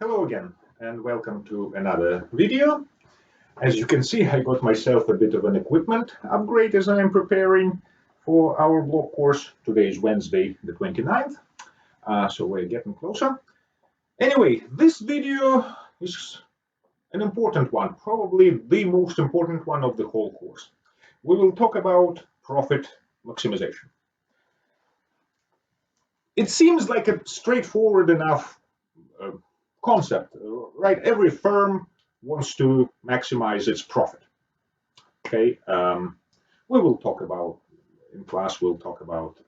Hello again, and welcome to another video. As you can see, I got myself a bit of an equipment upgrade as I am preparing for our blog course. Today is Wednesday, the 29th, so we're getting closer. Anyway, this video is an important one, probably the most important one of the whole course. We will talk about profit maximization. It seems like a straightforward enough concept, right? Every firm wants to maximize its profit. Okay, we will talk about in class. We'll talk about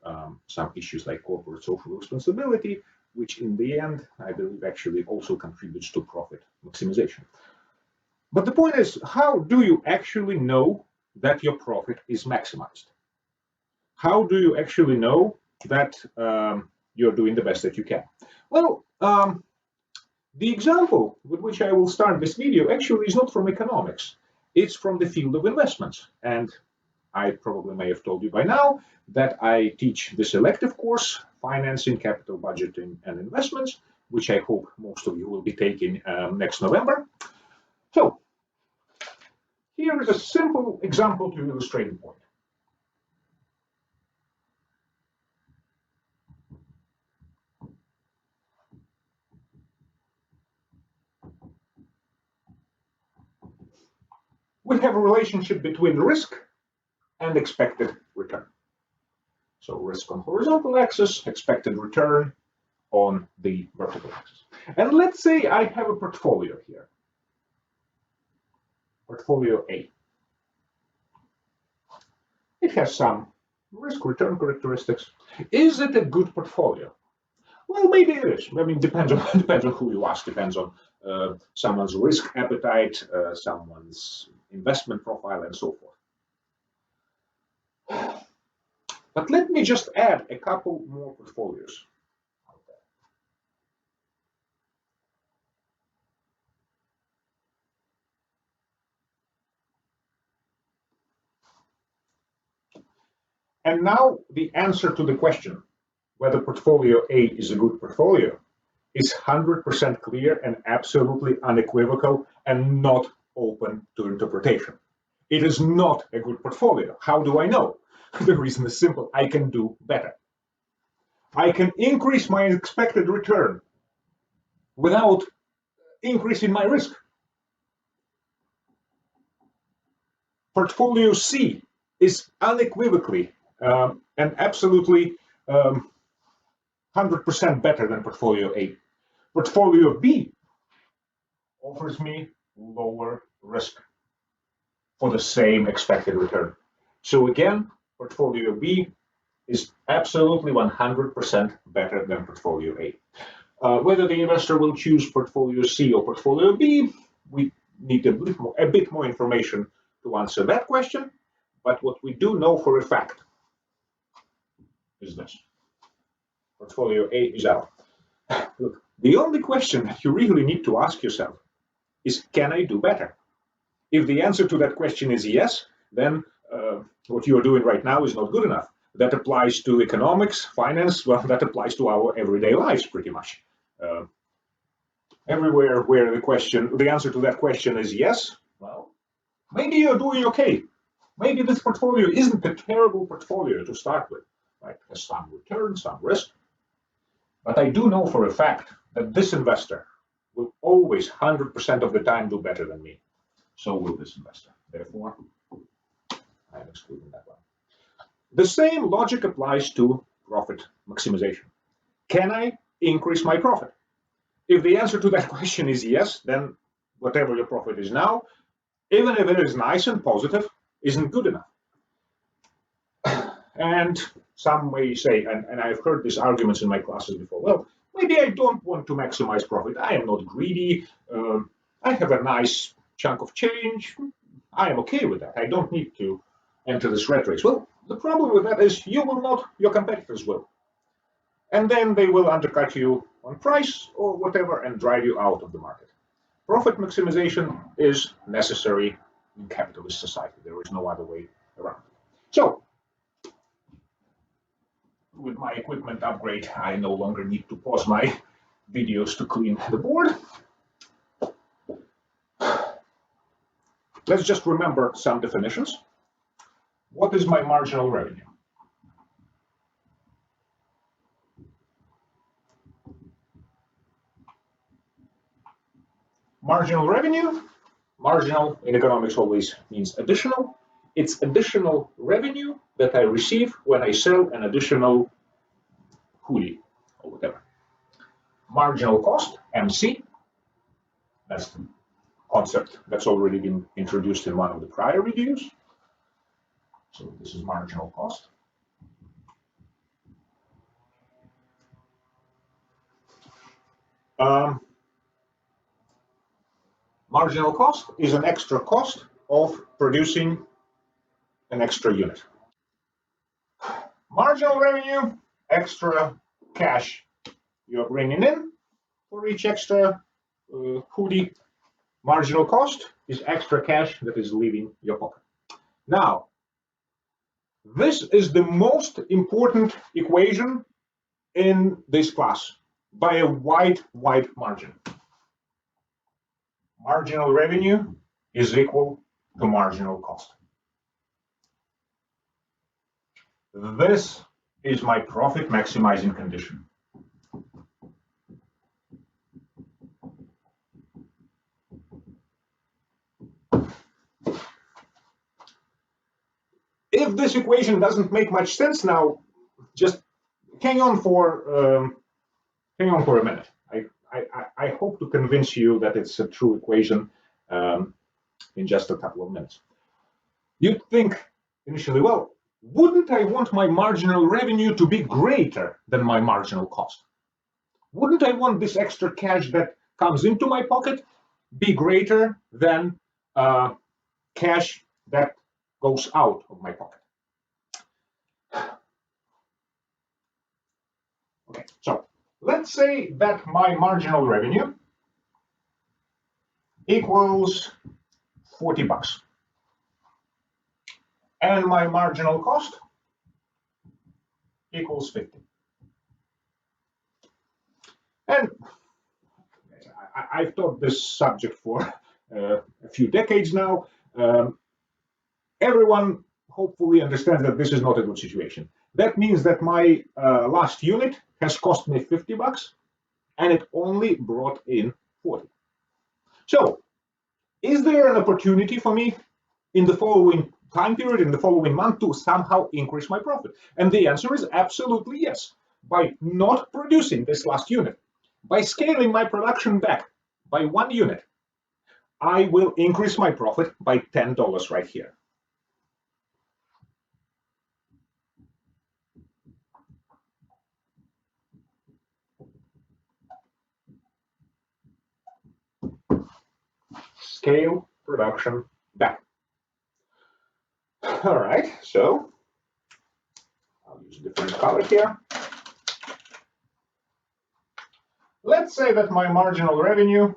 some issues like corporate social responsibility, which in the end, I believe, actually also contributes to profit maximization. But the point is, how do you actually know that your profit is maximized? How do you actually know that you're doing the best that you can? Well, the example with which I will start this video actually is not from economics. It's from the field of investments. And I probably may have told you by now that I teach this elective course, Financing, Capital Budgeting, and Investments, which I hope most of you will be taking next November. So here is a simple example to illustrate the point. We have a relationship between risk and expected return. So risk on horizontal axis, expected return on the vertical axis. And let's say I have a portfolio here. Portfolio A. It has some risk return characteristics. Is it a good portfolio? Well, maybe it is. I mean, depends on who you ask. Depends on someone's risk appetite, someone's investment profile, and so forth. But let me just add a couple more portfolios. And now the answer to the question whether portfolio A is a good portfolio is 100% clear and absolutely unequivocal and not open to interpretation. It is not a good portfolio. How do I know? The reason is simple. I can do better. I can increase my expected return without increasing my risk. Portfolio C is unequivocally and absolutely 100% better than portfolio A. Portfolio B offers me lower risk for the same expected return. So again, portfolio B is absolutely 100% better than portfolio A. Whether the investor will choose portfolio C or portfolio B, we need a bit more information to answer that question. But what we do know for a fact is this. Portfolio A is out. Look, the only question that you really need to ask yourself is, can I do better? If the answer to that question is yes, then what you are doing right now is not good enough. That applies to economics, finance, well, that applies to our everyday lives pretty much. Everywhere where the answer to that question is yes, well, maybe you're doing okay. Maybe this portfolio isn't a terrible portfolio to start with. Right? It has some return, some risk. But I do know for a fact that this investor will always 100% of the time do better than me. So will this investor. Therefore, I'm excluding that one. The same logic applies to profit maximization. Can I increase my profit? If the answer to that question is yes, then whatever your profit is now, even if it is nice and positive, isn't good enough. And some may say, and I've heard these arguments in my classes before, well, maybe I don't want to maximize profit. I am not greedy. I have a nice chunk of change. I am okay with that. I don't need to enter this rat race. Well, the problem with that is you will not, your competitors will. And then they will undercut you on price or whatever and drive you out of the market. Profit maximization is necessary in capitalist society. There is no other way around. So, with my equipment upgrade, I no longer need to pause my videos to clean the board. let's just remember some definitions. What is my marginal revenue? Marginal revenue, marginal in economics always means additional. It's additional revenue that I receive when I sell an additional hoodie or whatever. Marginal cost, MC, that's the concept that's already been introduced in one of the prior reviews. So this is marginal cost. Marginal cost is an extra cost of producing an extra unit. Marginal revenue, extra cash you're bringing in for each extra hoodie. Marginal cost is extra cash that is leaving your pocket. Now, this is the most important equation in this class by a wide margin. Marginal revenue is equal to marginal cost. This is my profit maximizing condition. If this equation doesn't make much sense now, just hang on for a minute. I hope to convince you that it's a true equation in just a couple of minutes. You'd think initially, well, wouldn't I want my marginal revenue to be greater than my marginal cost? Wouldn't I want this extra cash that comes into my pocket be greater than cash that goes out of my pocket? Okay, so let's say that my marginal revenue equals 40 bucks. And my marginal cost equals 50. And I've taught this subject for a few decades now. Everyone hopefully understands that this is not a good situation. That means that my last unit has cost me 50 bucks and it only brought in 40. So, is there an opportunity for me in the following time period, in the following month, to somehow increase my profit? And the answer is absolutely yes. By not producing this last unit, by scaling my production back by 1 unit, I will increase my profit by $10 right here. Scale production back. All right, so I'll use a different color here. Let's say that my marginal revenue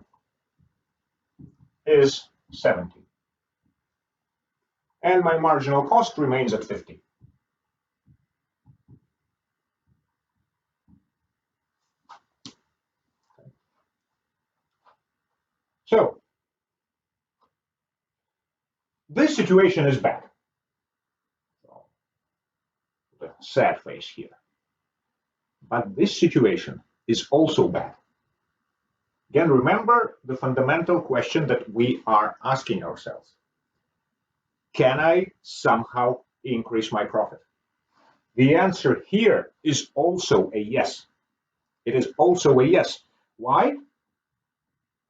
is 70 and my marginal cost remains at 50. So this situation is bad. The sad face here. But this situation is also bad. Again, remember the fundamental question that we are asking ourselves. Can I somehow increase my profit? The answer here is also a yes. It is also a yes. Why?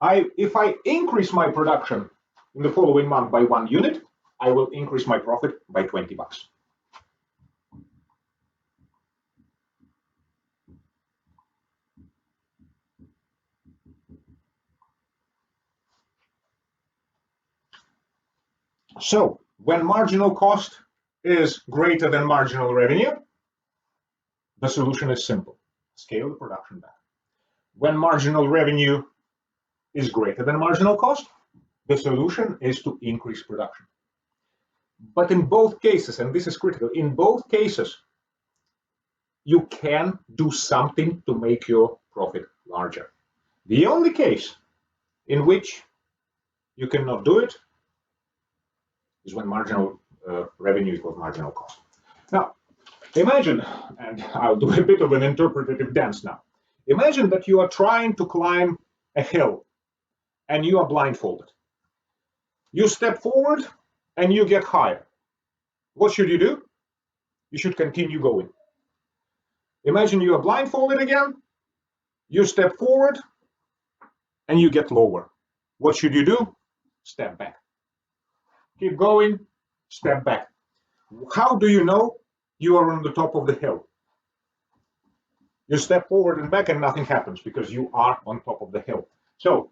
If I increase my production in the following month by 1 unit, I will increase my profit by 20 bucks. So when marginal cost is greater than marginal revenue, the solution is simple. Scale the production back. When marginal revenue is greater than marginal cost, the solution is to increase production. But in both cases, and this is critical, in both cases, you can do something to make your profit larger. The only case in which you cannot do it is when marginal revenue equals marginal cost. Now, imagine, and I'll do a bit of an interpretative dance now. Imagine that you are trying to climb a hill and you are blindfolded. You step forward and you get higher. What should you do? You should continue going. Imagine you are blindfolded again. You step forward and you get lower. What should you do? Step back. Keep going, step back. How do you know you are on the top of the hill? You step forward and back and nothing happens because you are on top of the hill. So,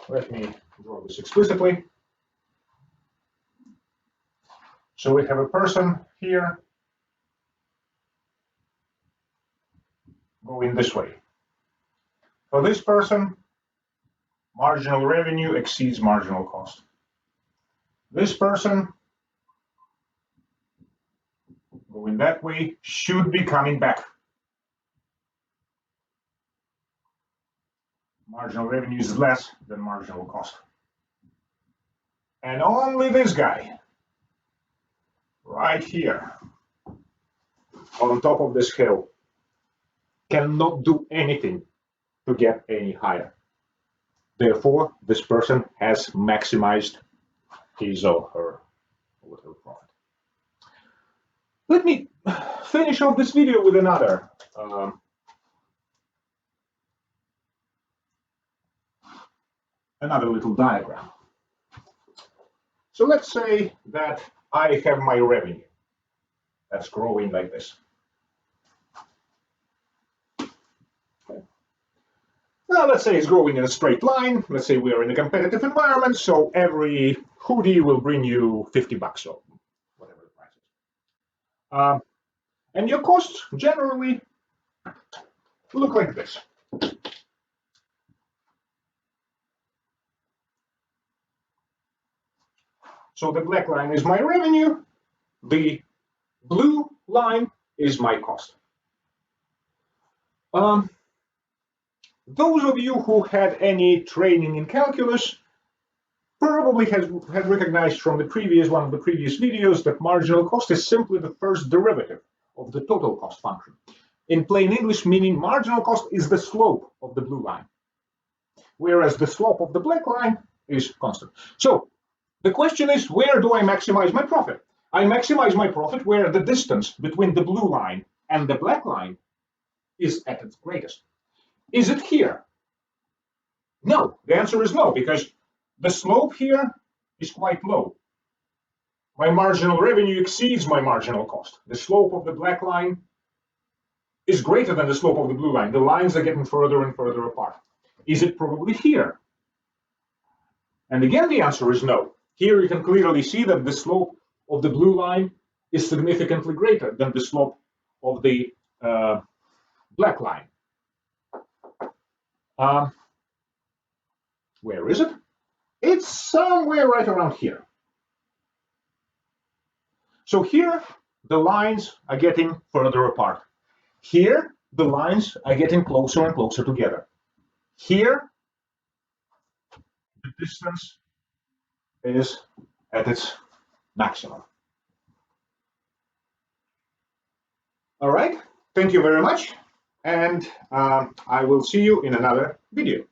let me draw this explicitly. So we have a person here going this way. For this person, marginal revenue exceeds marginal cost. This person going that way should be coming back. Marginal revenue is less than marginal cost. And only this guy, right here, on top of this hill, cannot do anything to get any higher. Therefore, this person has maximized his or her profit. Let me finish off this video with another little diagram. So let's say that I have my revenue that's growing like this. Okay. Now let's say it's growing in a straight line. Let's say we are in a competitive environment, so every hoodie will bring you $50 or whatever the price is. And your costs generally look like this. So the black line is my revenue, the blue line is my cost. Those of you who had any training in calculus probably had recognized from one of the previous videos that marginal cost is simply the first derivative of the total cost function. In plain English, meaning marginal cost is the slope of the blue line, whereas the slope of the black line is constant. So the question is, where do I maximize my profit? I maximize my profit where the distance between the blue line and the black line is at its greatest. Is it here? No, the answer is no, because the slope here is quite low. My marginal revenue exceeds my marginal cost. The slope of the black line is greater than the slope of the blue line. The lines are getting further and further apart. Is it probably here? And again, the answer is no. Here you can clearly see that the slope of the blue line is significantly greater than the slope of the black line. Where is it? It's somewhere right around here. So here, the lines are getting further apart. Here, the lines are getting closer and closer together. Here, the distance is at its maximum. All right, thank you very much, and I will see you in another video.